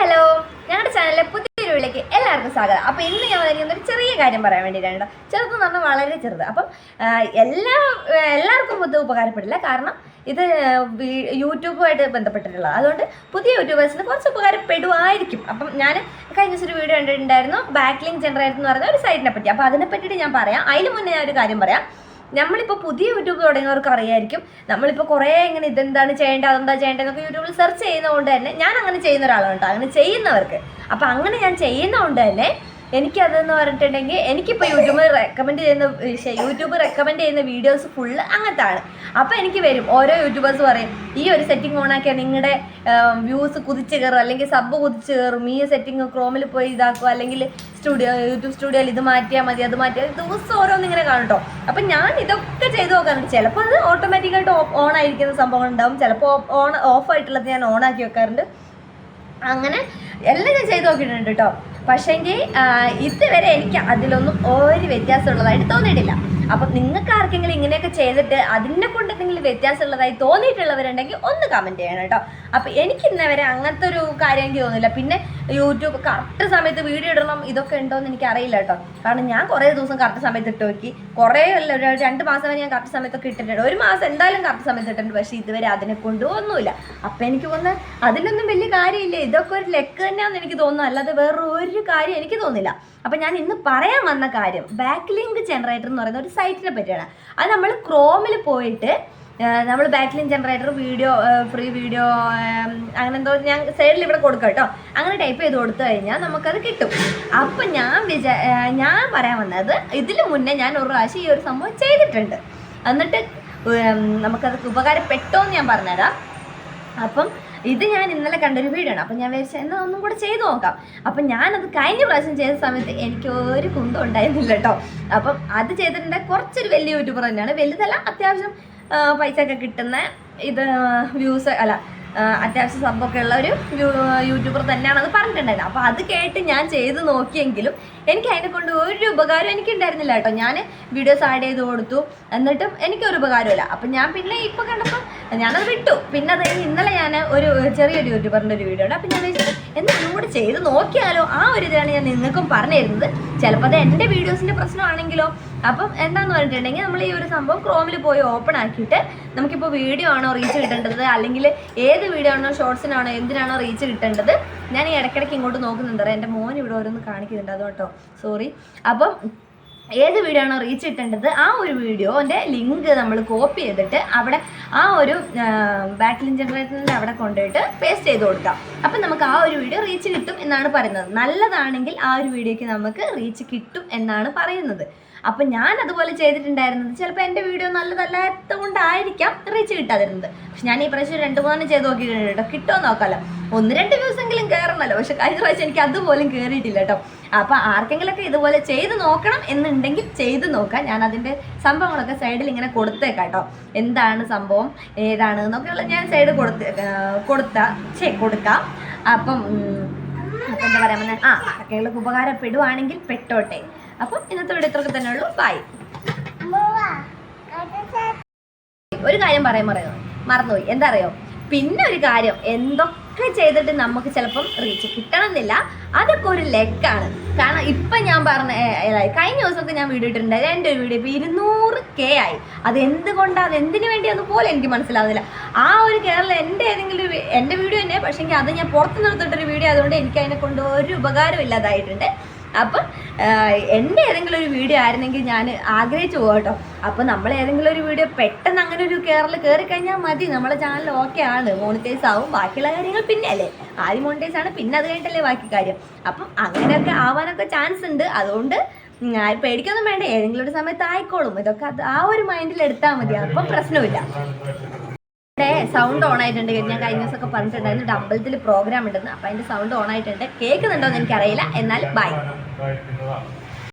Hello, ഞങ്ങളുടെ ചാനലിലെ പുതിയൊരു വീഡിയോയിലേക്ക് എല്ലാവർക്കും സ്വാഗതം. അപ്പോൾ ഇന്ന് ഞാൻ പറയുന്നത് ഒരു ചെറിയ കാര്യം പറയാൻ വേണ്ടിയിട്ടാണ്. ചെറുതെന്ന് പറഞ്ഞാൽ വളരെ ചെറുത്. അപ്പം എല്ലാവർക്കും ഇത് ഉപകാരപ്പെടില്ല. കാരണം ഇത് യൂട്യൂബുമായിട്ട് ബന്ധപ്പെട്ടിട്ടുള്ളത്. അതുകൊണ്ട് പുതിയ യൂട്യൂബേഴ്സിന് കുറച്ച് ഉപകാരപ്പെടുമായിരിക്കും. അപ്പം ഞാൻ കഴിഞ്ഞ ദിവസം ഒരു വീഡിയോ കണ്ടിട്ടുണ്ടായിരുന്നു, ബാക്ക് ലിങ്ക് ജനറേറ്റർ എന്ന് പറയുന്ന ഒരു സൈറ്റിനെ പറ്റി. അപ്പോൾ അതിനെ പറ്റിയിട്ട് ഞാൻ പറയാം. അതിന് മുന്നേ ഞാൻ ഒരു കാര്യം പറയാം. നമ്മളിപ്പോൾ പുതിയ യൂട്യൂബ് തുടങ്ങിയവർക്ക് അറിയായിരിക്കും, നമ്മളിപ്പോൾ കുറേ ഇങ്ങനെ ഇതെന്താണ് ചെയ്യേണ്ടത് അതെന്താ ചെയ്യേണ്ടതെന്നൊക്കെ യൂട്യൂബിൽ സെർച്ച് ചെയ്യുന്നതുകൊണ്ട് തന്നെ ഞാൻ അങ്ങനെ ചെയ്യുന്ന ഒരാളാണ് കേട്ടോ. അങ്ങനെ ചെയ്യുന്നവർക്ക് അപ്പോൾ അങ്ങനെ ഞാൻ ചെയ്യുന്നതുകൊണ്ട് തന്നെ എനിക്കതെന്ന് പറഞ്ഞിട്ടുണ്ടെങ്കിൽ എനിക്കിപ്പോൾ യൂട്യൂബ് റെക്കമെൻഡ് ചെയ്യുന്ന വീഡിയോസ് ഫുള്ള് അങ്ങനത്താണ്. അപ്പോൾ എനിക്ക് വരും ഓരോ യൂട്യൂബേഴ്സ് പറയും, ഈ ഒരു സെറ്റിംഗ് ഓണാക്കിയാൽ നിങ്ങളുടെ വ്യൂസ് കുതിച്ച് കയറും, അല്ലെങ്കിൽ സബ് കുതിച്ച് കയറും, ഈ സെറ്റിംഗ് ക്രോമിൽ പോയി ഇതാക്കുക, അല്ലെങ്കിൽ യൂട്യൂബ് സ്റ്റുഡിയോയിൽ ഇത് മാറ്റിയാൽ മതി അത് മാറ്റിയാൽ ദിവസം ഓരോന്നിങ്ങനെ കാണും കേട്ടോ. അപ്പം ഞാൻ ഇതൊക്കെ ചെയ്ത് നോക്കാറുണ്ട്. ചിലപ്പോൾ അത് ഓട്ടോമാറ്റിക്കായിട്ട് ഓൺ ആയിരിക്കുന്ന സംഭവങ്ങൾ ഉണ്ടാവും, ചിലപ്പോൾ ഓഫായിട്ടുള്ളത് ഞാൻ ഓണാക്കി വെക്കാറുണ്ട്. അങ്ങനെ എല്ലാം ഞാൻ ചെയ്ത് നോക്കിയിട്ടുണ്ട് കേട്ടോ. പക്ഷേങ്കിൽ ഇതുവരെ എനിക്ക് അതിലൊന്നും ഒരു വ്യത്യാസമുള്ളതായിട്ട് തോന്നിയിട്ടില്ല. അപ്പം നിങ്ങൾക്ക് ആർക്കെങ്കിലും ഇങ്ങനെയൊക്കെ ചെയ്തിട്ട് അതിനെ കൊണ്ട് എന്തെങ്കിലും വ്യത്യാസമുള്ളതായി തോന്നിയിട്ടുള്ളവരുണ്ടെങ്കിൽ ഒന്ന് കമൻറ്റ് ചെയ്യണം കേട്ടോ. അപ്പം എനിക്ക് ഇന്നവരെ അങ്ങനത്തെ ഒരു കാര്യം എനിക്ക് തോന്നില്ല. പിന്നെ യൂട്യൂബ് കറക്റ്റ് സമയത്ത് വീഡിയോ ഇടണം ഇതൊക്കെ ഉണ്ടോയെന്ന് എനിക്ക് അറിയില്ല കേട്ടോ. കാരണം ഞാൻ കുറേ ദിവസം കറക്റ്റ് സമയത്ത് ഇട്ട് നോക്കി, കുറേ അല്ല ഒരു 2 മാസം വരെ ഞാൻ കറക്റ്റ് സമയത്തൊക്കെ ഇട്ടിട്ടുണ്ട്. 1 മാസം എന്തായാലും കറക്റ്റ് സമയത്ത് ഇട്ടിട്ടുണ്ട്. പക്ഷേ ഇതുവരെ അതിനെ കൊണ്ട് ഒന്നുമില്ല. അപ്പം എനിക്ക് തോന്നുന്നത് അതിലൊന്നും വലിയ കാര്യമില്ല, ഇതൊക്കെ ഒരു ലെക്ക് തന്നെയാണെന്ന് എനിക്ക് തോന്നുന്നു, അല്ലാതെ വേറൊരു കാര്യം എനിക്ക് തോന്നില്ല. അപ്പം ഞാൻ ഇന്ന് പറയാൻ വന്ന കാര്യം ബാക്ക് ലിങ്ക് ജനറേറ്റർ എന്ന് പറയുന്ന ഒരു സൈറ്റിനെ പറ്റിയാണ്. അത് നമ്മൾ ക്രോമിൽ പോയിട്ട് നമ്മൾ back link generator free video അങ്ങനെ എന്തോ ഞാൻ സൈഡിൽ ഇവിടെ കൊടുക്കാം കേട്ടോ. അങ്ങനെ ടൈപ്പ് ചെയ്ത് കൊടുത്തു കഴിഞ്ഞാൽ നമുക്കത് കിട്ടും. അപ്പം ഞാൻ പറയാൻ വന്നത്, ഇതിന് മുന്നേ ഞാൻ ഒരു പ്രാവശ്യം ഈ ഒരു സംഭവം ചെയ്തിട്ടുണ്ട്. എന്നിട്ട് നമുക്കത് ഉപകാരപ്പെട്ടോ എന്ന് ഞാൻ പറഞ്ഞുതരാം. അപ്പം ഇത് ഞാൻ ഇന്നലെ കണ്ടൊരു വീഡിയോ ആണ്. അപ്പം ഞാൻ വിചാരിച്ചാൽ എന്നാൽ ഒന്നും കൂടെ ചെയ്ത് നോക്കാം. അപ്പം ഞാനത് കഴിഞ്ഞ പ്രാവശ്യം ചെയ്ത സമയത്ത് എനിക്ക് ഒരു കുന്തം ഉണ്ടായിരുന്നില്ല കേട്ടോ. അപ്പം അത് ചെയ്തിട്ടുണ്ട്. കുറച്ചൊരു വലിയ യൂട്യൂബർ തന്നെയാണ്, വലുതല്ല, അത്യാവശ്യം പൈസ ഒക്കെ കിട്ടുന്ന ഇത് വ്യൂസ് അല്ല അത്യാവശ്യം സംഭവമൊക്കെ ഉള്ള ഒരു യൂട്യൂബർ തന്നെയാണ് അത് പറഞ്ഞിട്ടുണ്ടായിരുന്നത്. അപ്പോൾ അത് കേട്ട് ഞാൻ ചെയ്ത് നോക്കിയെങ്കിലും എനിക്ക് അതിനെ കൊണ്ട് ഒരു ഉപകാരം എനിക്കുണ്ടായിരുന്നില്ല കേട്ടോ. ഞാൻ വീഡിയോസ് ആഡ് ചെയ്ത് കൊടുത്തു, എന്നിട്ടും എനിക്കൊരു ഉപകാരമില്ല. അപ്പം ഞാൻ പിന്നെ ഇപ്പോൾ കണ്ടപ്പോൾ ഞാനത് വിട്ടു. പിന്നെ അത് ഇന്നലെ ഞാൻ ഒരു ചെറിയൊരു യൂട്യൂബറിൻ്റെ ഒരു വീഡിയോ ഉണ്ട്. അപ്പം ഞാൻ വിചാരിച്ചു എന്നാൽ കൂടെ ചെയ്ത് നോക്കിയാലോ, ആ ഒരു ഇതാണ് ഞാൻ നിങ്ങൾക്കും പറഞ്ഞു തരുന്നത്. ചിലപ്പോൾ അത് എൻ്റെ വീഡിയോസിൻ്റെ പ്രശ്നമാണെങ്കിലോ. അപ്പം എന്താണെന്ന് പറഞ്ഞിട്ടുണ്ടെങ്കിൽ നമ്മൾ ഈ ഒരു സംഭവം ക്രോമിൽ പോയി ഓപ്പൺ ആക്കിയിട്ട് നമുക്കിപ്പോൾ വീഡിയോ ആണോ റീച്ച് കിട്ടേണ്ടത്, അല്ലെങ്കിൽ ഏത് വീഡിയോ ആണോ ഷോർട്സിനാണോ എന്തിനാണോ റീച്ച് കിട്ടേണ്ടത്, ഞാൻ ഈ ഇടയ്ക്കിടയ്ക്ക് ഇങ്ങോട്ട് നോക്കുന്നുണ്ട്. എൻ്റെ മോൻ ഇവിടെ ഓരോന്ന് കാണിക്കുന്നുണ്ട്, അതുകൊണ്ടോ സോറി. അപ്പം ഏത് വീഡിയോ ആണോ റീച്ച് കിട്ടേണ്ടത് ആ ഒരു വീഡിയോൻ്റെ ലിങ്ക് നമ്മൾ കോപ്പി ചെയ്തിട്ട് അവിടെ ആ ഒരു ബാക്ക് ലിങ്ക് ജനറേറ്ററിൻ്റെ അവിടെ കൊണ്ടുപോയിട്ട് പേസ്റ്റ് ചെയ്ത് കൊടുക്കാം. അപ്പം നമുക്ക് ആ ഒരു വീഡിയോ റീച്ച് കിട്ടും എന്നാണ് പറയുന്നത്. നല്ലതാണെങ്കിൽ ആ ഒരു വീഡിയോയ്ക്ക് നമുക്ക് റീച്ച് കിട്ടും എന്നാണ് പറയുന്നത്. അപ്പം ഞാൻ അതുപോലെ ചെയ്തിട്ടുണ്ടായിരുന്നത്. ചിലപ്പോൾ എൻ്റെ വീഡിയോ നല്ലതല്ലാത്ത കൊണ്ടായിരിക്കാം റീച്ച് കിട്ടാതിരുന്നത്. പക്ഷെ ഞാൻ ഈ പ്രാവശ്യം 2-3 ചെയ്ത് നോക്കിയിട്ടുണ്ട് കേട്ടോ. കിട്ടുമോ നോക്കാമല്ലോ, 1-2 വ്യൂസെങ്കിലും കയറണമല്ലോ. പക്ഷെ കഴിഞ്ഞ പ്രാവശ്യം എനിക്ക് അതുപോലും കയറിയിട്ടില്ല കേട്ടോ. അപ്പോൾ ആർക്കെങ്കിലൊക്കെ ഇതുപോലെ ചെയ്ത് നോക്കണം എന്നുണ്ടെങ്കിൽ ചെയ്ത് നോക്കാം. ഞാൻ അതിൻ്റെ സംഭവങ്ങളൊക്കെ സൈഡിൽ ഇങ്ങനെ കൊടുത്തേക്കാം കേട്ടോ. എന്താണ് സംഭവം ഏതാണ് എന്നൊക്കെയുള്ള ഞാൻ സൈഡ് കൊടുക്കാം. അപ്പം എന്താ പറയാൻ വന്നത്, ആർക്കെങ്കിലും ഉപകാരപ്പെടുവാണെങ്കിൽ പെട്ടോട്ടെ. അപ്പം ഇന്നത്തെ വീഡിയോ ഇത്രയൊക്കെ തന്നെ ഉള്ളൂ. ബൈ. ഒരു കാര്യം മറന്നുപോയി. എന്താ അറിയോ, പിന്നെ ഒരു കാര്യം, എന്തൊക്കെ ചെയ്തിട്ട് നമുക്ക് ചിലപ്പം റീച്ച് കിട്ടണമെന്നില്ല. അതൊക്കെ ഒരു ലെക്കാണ്. കാരണം ഇപ്പം ഞാൻ കഴിഞ്ഞ ദിവസമൊക്കെ ഞാൻ വീഡിയോ ഇട്ടിട്ടുണ്ടായിരുന്നു. എൻ്റെ ഒരു വീഡിയോ ഇപ്പോൾ 200K ആയി. അത് എന്തുകൊണ്ടാണ്, എന്തിനു വേണ്ടിയാന്ന് പോലെ എനിക്ക് മനസ്സിലാവുന്നില്ല. ആ ഒരു എൻ്റെ വീഡിയോ തന്നെ, പക്ഷേ എങ്കിൽ അത് ഞാൻ പുറത്ത് നിർത്തിയിട്ടൊരു വീഡിയോ ആയതുകൊണ്ട് എനിക്ക് അതിനെ കൊണ്ട് ഒരു ഉപകാരം ഇല്ലാതായിട്ടുണ്ട്. അപ്പം എൻ്റെ ഏതെങ്കിലും ഒരു വീഡിയോ ആയിരുന്നെങ്കിൽ ഞാൻ ആഗ്രഹിച്ചു പോകും കേട്ടോ. അപ്പോൾ നമ്മൾ ഏതെങ്കിലും ഒരു വീഡിയോ പെട്ടെന്ന് അങ്ങനെ ഒരു കയറിക്കഴിഞ്ഞാൽ മതി, നമ്മളെ ചാനൽ ഓക്കെ ആണ്, മോണിറ്റൈസ് ആവും. ബാക്കിയുള്ള കാര്യങ്ങൾ പിന്നെ അല്ലേ, ആദ്യം മോണിറ്റൈസ് ആണ്, പിന്നെ അത് കഴിഞ്ഞിട്ടല്ലേ ബാക്കി കാര്യം. അപ്പം അങ്ങനെയൊക്കെ ആവാനൊക്കെ ചാൻസ് ഉണ്ട്. അതുകൊണ്ട് പേടിക്കൊന്നും വേണ്ട, ഏതെങ്കിലും ഒരു സമയത്ത് ആയിക്കോളും. ഇതൊക്കെ ആ ഒരു മൈൻഡിൽ എടുത്താൽ മതി, അപ്പം പ്രശ്നമില്ല. സൗണ്ട് ഓൺ ആയിട്ടുണ്ട്. ഞാൻ കഴിഞ്ഞ ദിവസമൊക്കെ പറഞ്ഞിട്ടുണ്ടായിരുന്നു അമ്പലത്തിൽ പ്രോഗ്രാം ഉണ്ടെന്ന്. അപ്പം അതിൻ്റെ സൗണ്ട് ഓൺ ആയിട്ടുണ്ട്. കേൾക്കുന്നുണ്ടോ എന്ന് എനിക്കറിയില്ല. എന്നാൽ ബൈ.